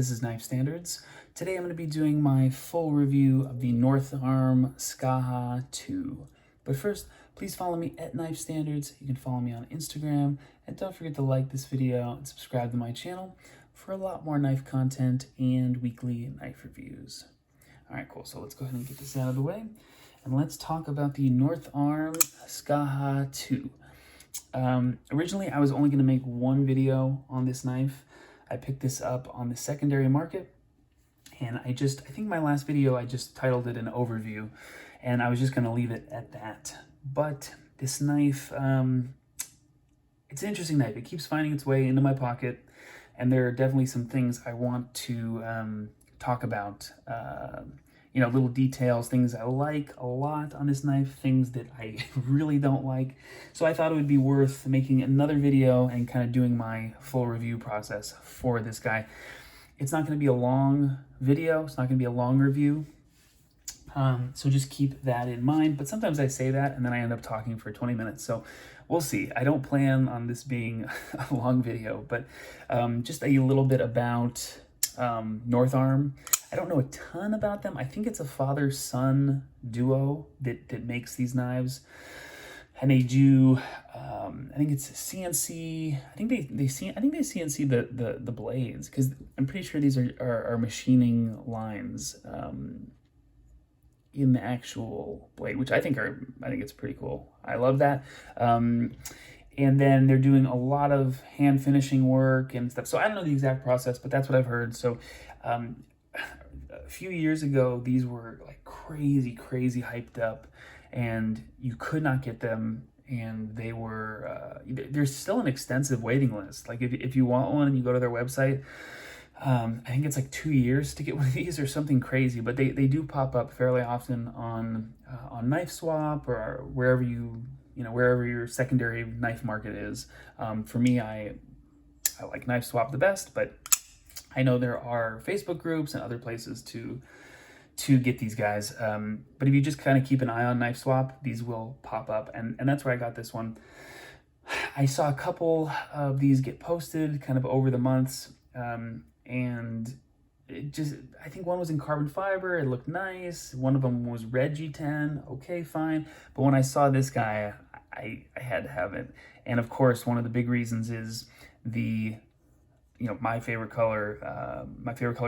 this is Knife Standards. Today I'm going to be doing my full review of the North Arm Skaha 2. But first, please follow me at Knife Standards. You can follow me on Instagram, and don't forget to like this video and subscribe to my channel for a lot more knife content and weekly knife reviews. Alright, cool. So let's go ahead and get this out of the way, and let's talk about the North Arm Skaha 2. Originally, I was only going to make one video on this knife. I picked this up on the secondary market, and I think my last video, I just titled it an overview, and I was just going to leave it at that. But this knife, it's an interesting knife. It keeps finding its way into my pocket, and there are definitely some things I want to talk about. Little details, things I like a lot on this knife, things that I really don't like. So I thought it would be worth making another video and kind of doing my full review process for this guy. It's not going to be a long video. It's not going to be a long review. So just keep that in mind. But sometimes I say that and then I end up talking for 20 minutes. So we'll see. I don't plan on this being a long video, but just a little bit about North Arm. I don't know a ton about them. I think it's a father-son duo that makes these knives, and they do. I think it's CNC. I think they CNC the blades, because I'm pretty sure these are machining lines in the actual blade, which I think it's pretty cool. I love that. And then they're doing a lot of hand finishing work and stuff. So I don't know the exact process, but that's what I've heard. So a few years ago, these were like crazy hyped up, and you could not get them. And they were, there's still an extensive waiting list. Like if you want one and you go to their website, I think it's like 2 years to get one of these or something crazy, but they do pop up fairly often on Knife Swap or wherever wherever your secondary knife market is. For me, I like Knife Swap the best, but I know there are Facebook groups and other places to get these guys. But if you just kind of keep an eye on Knife Swap, these will pop up, and that's where I got this one. I saw a couple of these get posted kind of over the months, and I think one was in carbon fiber. It looked nice. One of them was red G10. Okay, fine. But when I saw this guy, I had to have it. And of course, one of the big reasons is my favorite color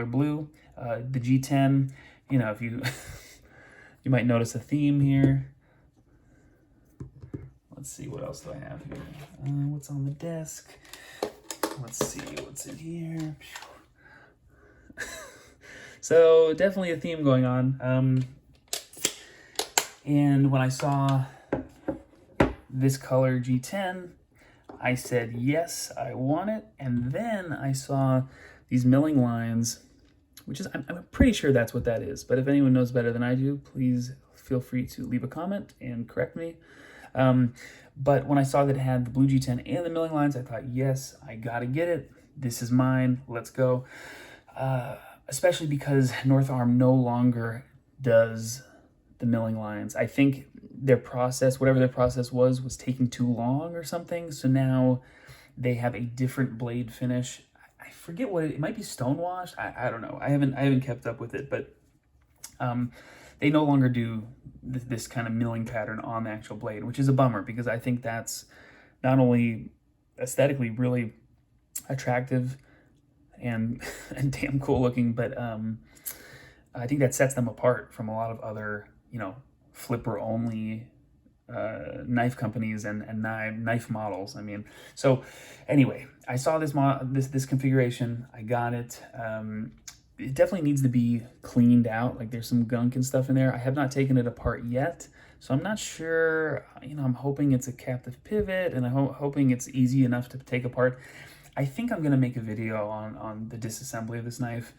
blue, the G10. If you you might notice a theme here. Let's see, what else do I have here? What's on the desk? Let's see what's in here. So definitely a theme going on. And when I saw this color G10, I said, yes, I want it. And then I saw these milling lines, which is, I'm pretty sure that's what that is. But if anyone knows better than I do, please feel free to leave a comment and correct me. But when I saw that it had the blue G10 and the milling lines, I thought, yes, I gotta get it. This is mine. Let's go. Especially because North Arm no longer does the milling lines. I think their process, whatever their process was taking too long or something. So now they have a different blade finish. I forget what it might be, stonewashed. I don't know. I haven't kept up with it, but they no longer do this kind of milling pattern on the actual blade, which is a bummer, because I think that's not only aesthetically really attractive and damn cool looking, but I think that sets them apart from a lot of other flipper only knife companies and knife models. So anyway, I saw this configuration. I got it. It definitely needs to be cleaned out. Like, there's some gunk and stuff in there. I have not taken it apart yet, so I'm not sure. I'm hoping it's a captive pivot, and I'm hoping it's easy enough to take apart. I think I'm gonna make a video on the disassembly of this knife.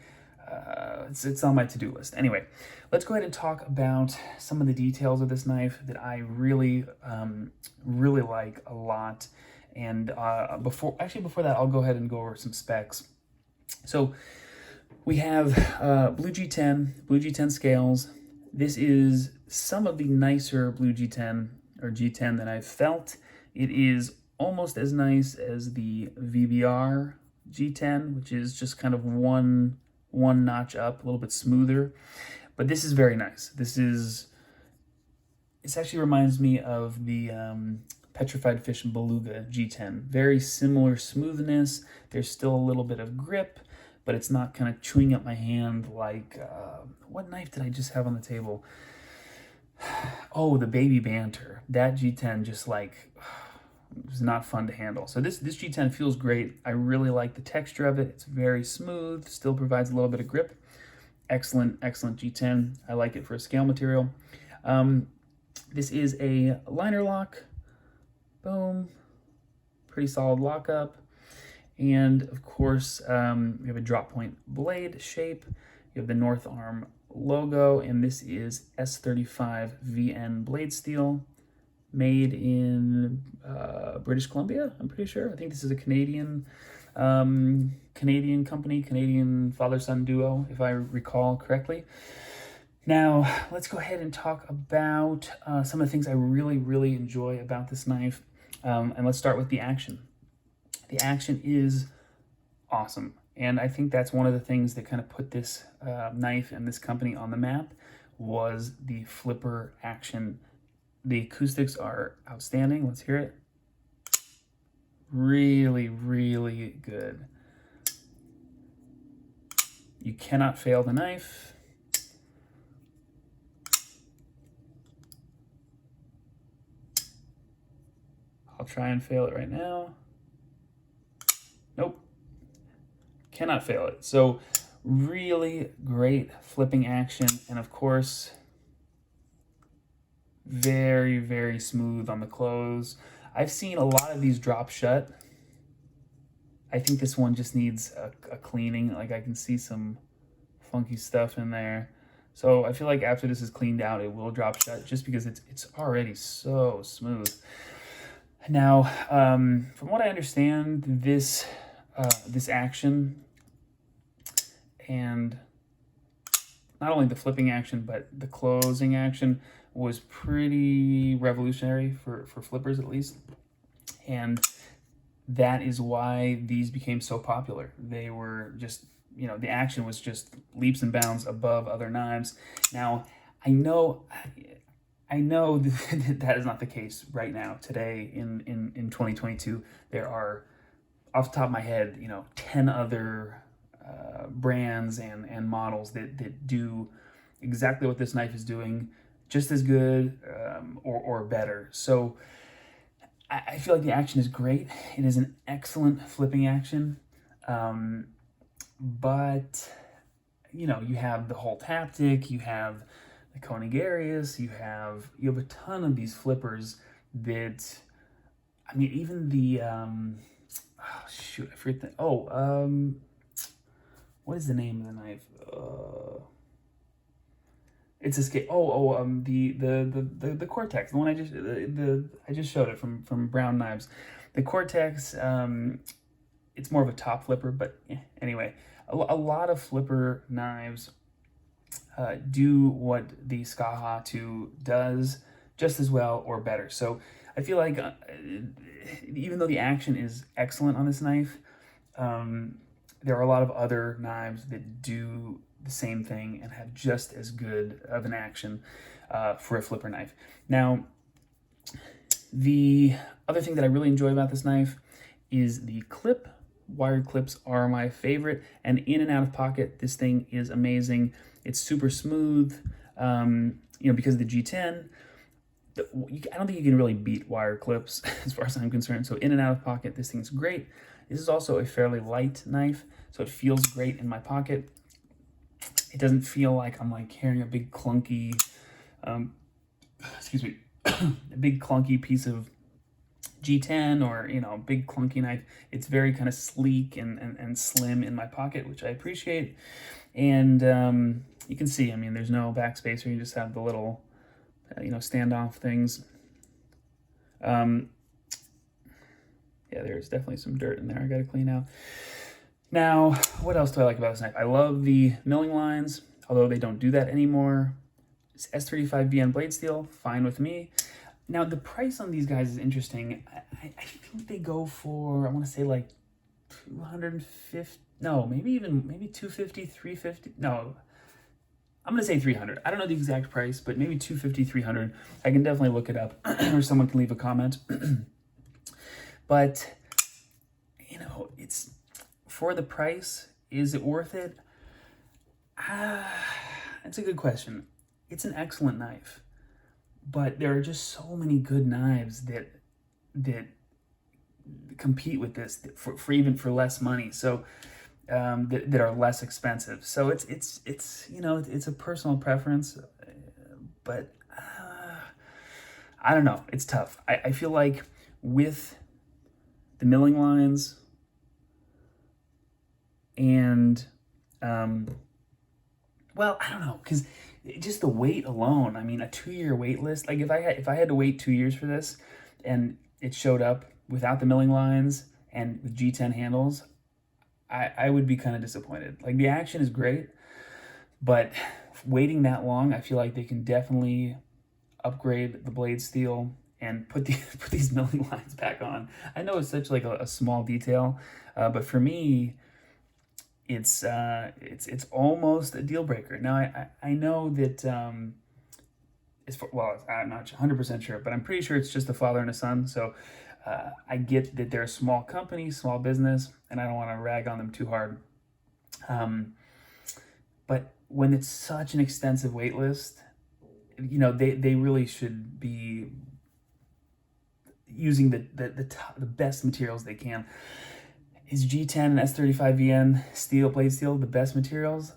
It's on my to-do list. Anyway, let's go ahead and talk about some of the details of this knife that I really like a lot. And before that, I'll go ahead and go over some specs. So we have blue G10 scales. This is some of the nicer blue G10 or G10 that I've felt. It is almost as nice as the VBR G10, which is just kind of one one notch up, a little bit smoother. But this is very nice. This actually reminds me of the Petrified Fish and Beluga G10. Very similar smoothness. There's still a little bit of grip, but it's not kind of chewing up my hand like, what knife did I just have on the table? Oh, the Baby Banter. That G10 just like, it was not fun to handle. So this G10 feels great. I really like the texture of it. It's very smooth, still provides a little bit of grip. Excellent, excellent G10. I like it for a scale material. This is a liner lock. Boom. Pretty solid lockup. And of course, we have a drop point blade shape. You have the North Arm logo, and this is S35 VN blade steel, made in British Columbia, I'm pretty sure. I think this is a Canadian company, Canadian father-son duo, if I recall correctly. Now, let's go ahead and talk about some of the things I really, really enjoy about this knife. And let's start with the action. The action is awesome. And I think that's one of the things that kind of put this knife and this company on the map was the flipper action. The acoustics are outstanding. Let's hear it. Really, really good. You cannot fail the knife. I'll try and fail it right now. Nope. Cannot fail it. So really great flipping action. And of course, very, very smooth on the close. I've seen a lot of these drop shut. I think this one just needs a cleaning. Like I can see some funky stuff in there. So I feel like after this is cleaned out, it will drop shut just because it's already so smooth. Now, from what I understand, this action, and not only the flipping action, but the closing action was pretty revolutionary for flippers at least. And that is why these became so popular. They were just, you know, the action was just leaps and bounds above other knives. Now, I know that is not the case right now, today in 2022. There are, off the top of my head, 10 other brands and models that do exactly what this knife is doing, just as good or better. So I feel like the action is great. It is an excellent flipping action. But, you have the whole Taptic, you have the Conigarius, you have a ton of these flippers that, even the, I forget what is the name of the knife? It's a scale. The Cortex, the one I just showed it from Brown Knives. The Cortex, it's more of a top flipper, but anyway, a lot of flipper knives do what the Skaha 2 does just as well or better. So I feel like even though the action is excellent on this knife, there are a lot of other knives that do the same thing and have just as good of an action for a flipper knife. Now, the other thing that I really enjoy about this knife is the clip. Wired clips are my favorite, and in and out of pocket, this thing is amazing. It's super smooth, because of the G10. I don't think you can really beat wire clips as far as I'm concerned. So in and out of pocket, this thing's great. This is also a fairly light knife, so it feels great in my pocket. It doesn't feel like I'm like carrying a big clunky, a big clunky piece of G10 or, a big clunky knife. It's very kind of sleek and slim in my pocket, which I appreciate. And you can see, there's no backspacer. You just have the little, standoff things. Yeah, there's definitely some dirt in there I got to clean out. Now, what else do I like about this knife? I love the milling lines, although they don't do that anymore. It's S35 VN blade steel, fine with me. Now, the price on these guys is interesting. I think they go for, I want to say like 250, no, maybe 250, 350. No, I'm going to say 300. I don't know the exact price, but maybe 250, 300. I can definitely look it up or someone can leave a comment. But, you know, it's for the price, is it worth it? It's a good question. It's an excellent knife, but there are just so many good knives that compete with this for even for less money. So that are less expensive. So it's you know, it's a personal preference, but I don't know. It's tough. I feel like with the milling lines and well, I don't know, because just the wait alone. I mean, a 2-year wait list. Like if I had to wait 2 years for this, and it showed up without the milling lines and with G10 handles, I would be kind of disappointed. Like the action is great, but waiting that long, I feel like they can definitely upgrade the blade steel and put these milling lines back on. I know it's such like a small detail, but for me, it's almost a deal breaker. Now I know that well, I'm not 100% sure, but I'm pretty sure it's just a father and a son. So I get that they're a small company, small business, and I don't want to rag on them too hard. But when it's such an extensive wait list, you know, they really should be using the best materials they can. Is G10 and S35VN blade steel the best materials?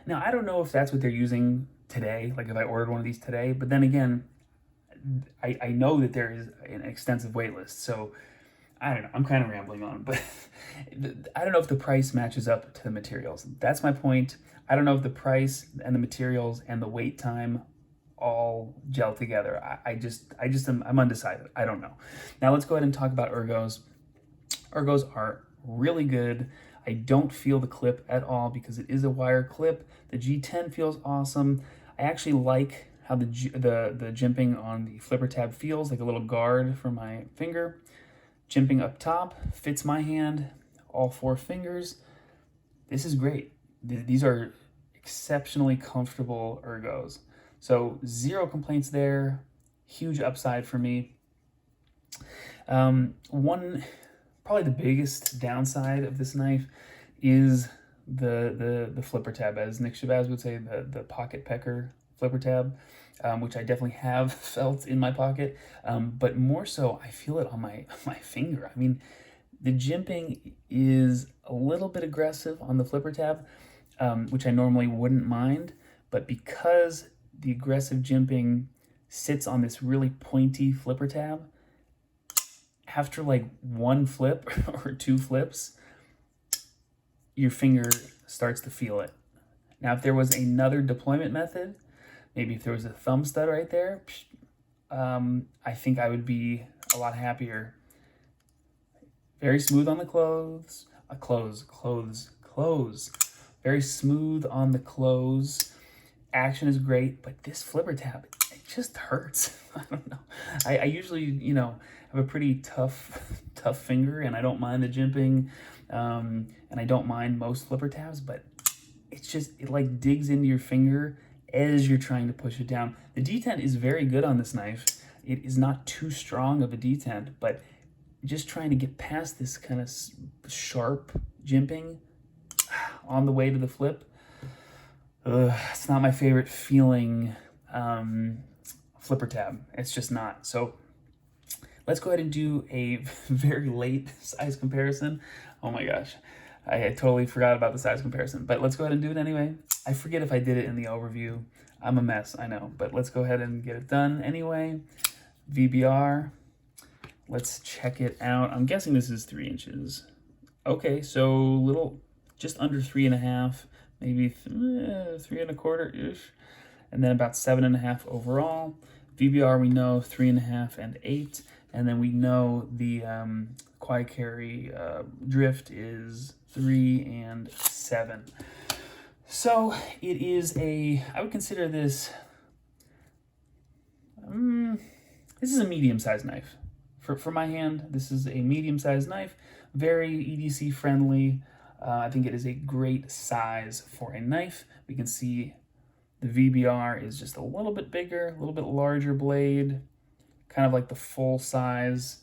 Now, I don't know if that's what they're using today, like if I ordered one of these today, but then again, I know that there is an extensive wait list, so I don't know. I'm kind of rambling on, but I don't know if the price matches up to the materials. That's my point. I don't know if the price and the materials and the wait time all gel together. I'm undecided. I don't know. Now let's go ahead and talk about Ergos. Ergos are really good. I don't feel the clip at all because it is a wire clip. The G10 feels awesome. I actually like how the jimping on the flipper tab feels like a little guard for my finger. Jimping up top fits my hand, all 4 fingers. This is great. These are exceptionally comfortable Ergos. So 0 complaints there. Huge upside for me. Probably the biggest downside of this knife is the flipper tab, as Nick Shabazz would say, the pocket pecker flipper tab, which I definitely have felt in my pocket, but more so I feel it on my finger. I mean, the jimping is a little bit aggressive on the flipper tab, which I normally wouldn't mind, but because the aggressive jimping sits on this really pointy flipper tab, after like 1 flip or 2 flips, your finger starts to feel it. Now, if there was another deployment method, maybe if there was a thumb stud right there, I think I would be a lot happier. Very smooth on the close. Very smooth on the close. Action is great, but this flipper tab, it just hurts. I don't know. I usually, you know, have a pretty tough finger, and I don't mind the jimping, and I don't mind most flipper tabs, but it's just, it like digs into your finger as you're trying to push it down. The detent is very good on this knife. It is not too strong of a detent, but just trying to get past this kind of sharp jimping on the way to the flip, it's not my favorite feeling flipper tab. It's just not. So let's go ahead and do a very late size comparison. Oh my gosh, I totally forgot about the size comparison, but let's go ahead and do it anyway. I forget if I did it in the overview. I'm a mess, I know, but let's go ahead and get it done anyway. VBR, let's check it out. I'm guessing this is 3 inches. Okay, so just under 3.5, maybe 3.25-ish, and then about 7.5 overall. VBR, we know 3.5 and 8, and then we know the quiet carry drift is 3 and 7. So it is I would consider this, this is a medium-sized knife. For my hand, this is a medium-sized knife. very EDC friendly. I think it is a great size for a knife. We can see the VBR is just a little bit bigger, a little bit larger blade, kind of like the full size,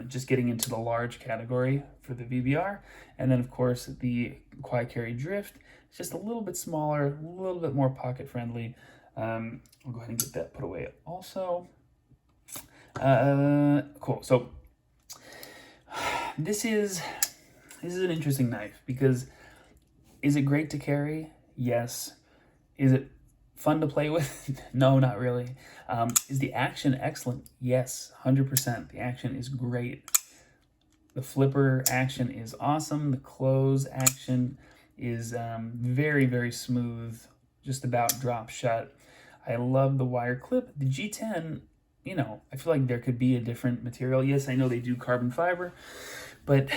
just getting into the large category for the VBR. And then of course the Quiet Carry Drift is just a little bit smaller, a little bit more pocket friendly. I'll go ahead and get that put away also. Cool. So this is an interesting knife because is it great to carry? Yes. Is it fun to play with? No, not really. Is the action excellent? Yes, 100%. The action is great. The flipper action is awesome. The close action is very, very smooth, just about drop shut. I love the wire clip. The G10, you know, I feel like there could be a different material. Yes, I know they do carbon fiber, but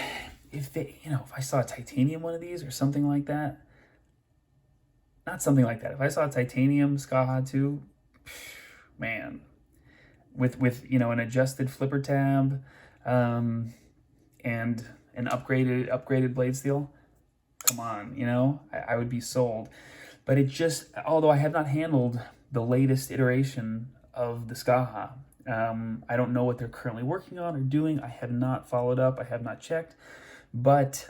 if they, you know, if I saw a titanium one of these or something like that, not something like that. If I saw a titanium Skaha 2, man, with you know, an adjusted flipper tab, and an upgraded blade steel, come on, you know, I would be sold. But it just, although I have not handled the latest iteration of the Skaha, I don't know what they're currently working on or doing. I have not followed up. I have not checked, but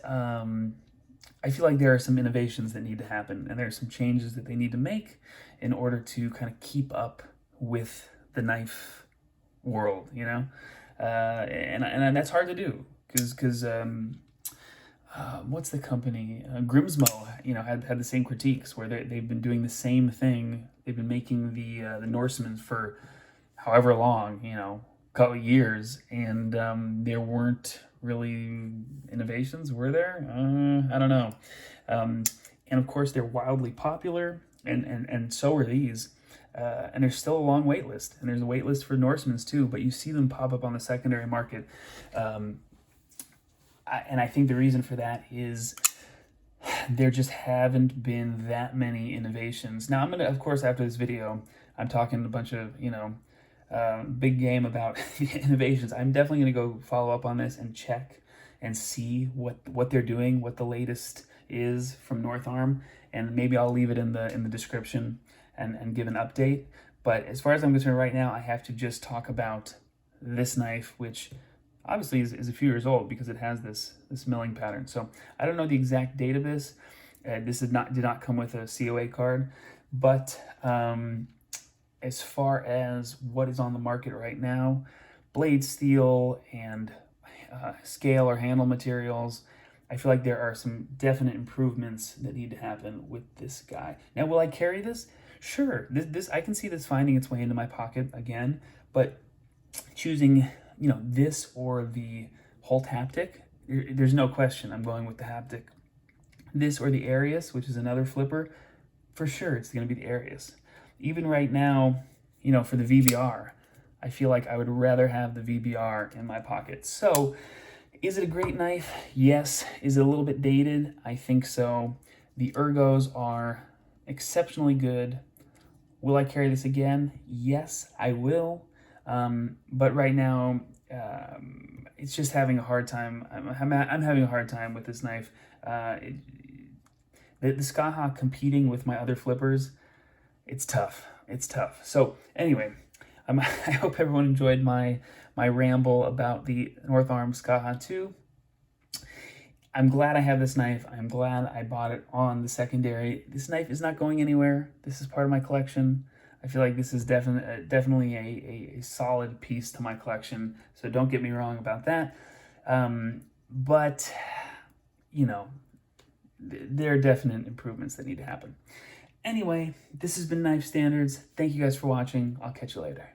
I feel like there are some innovations that need to happen, and there are some changes that they need to make in order to kind of keep up with the knife world, you know? And that's hard to do because what's the company? Grimsmo, you know, had the same critiques where they've been doing the same thing. They've been making the Norsemen for however long, you know, couple of years, and there weren't really innovations, were there? I don't know. And of course, they're wildly popular, and so are these. And there's still a long wait list, and there's a wait list for Norsemen's too, but you see them pop up on the secondary market. And I think the reason for that is there just haven't been that many innovations. Now, I'm going to, of course, after this video, I'm talking a bunch of, you know, big game about innovations. I'm definitely going to go follow up on this and check and see what they're doing, what the latest is from North Arm, and maybe I'll leave it in the description and give an update. But as far as I'm concerned right now, I have to just talk about this knife, which obviously is a few years old because it has this milling pattern. So I don't know the exact date of this. This did not come with a COA card, but as far as what is on the market right now, blade steel and scale or handle materials, I feel like there are some definite improvements that need to happen with this guy. Now, will I carry this? Sure. This I can see this finding its way into my pocket again, but choosing, you know, this or the Holt Haptic, there's no question I'm going with the Haptic. This or the Ergos, which is another flipper, for sure it's going to be the Ergos. Even right now, you know, for the VBR, I feel like I would rather have the VBR in my pocket. So, is it a great knife? Yes. Is it a little bit dated? I think so. The Ergos are exceptionally good. Will I carry this again? Yes, I will. But right now, it's just having a hard time. I'm having a hard time with this knife. The Skaha competing with my other flippers, it's tough. It's tough. So anyway, I hope everyone enjoyed my ramble about the North Arm Skaha 2. I'm glad I have this knife. I'm glad I bought it on the secondary. This knife is not going anywhere. This is part of my collection. I feel like this is definitely a solid piece to my collection. So don't get me wrong about that. But, you know, there are definite improvements that need to happen. Anyway, this has been Knife Standards. Thank you guys for watching. I'll catch you later.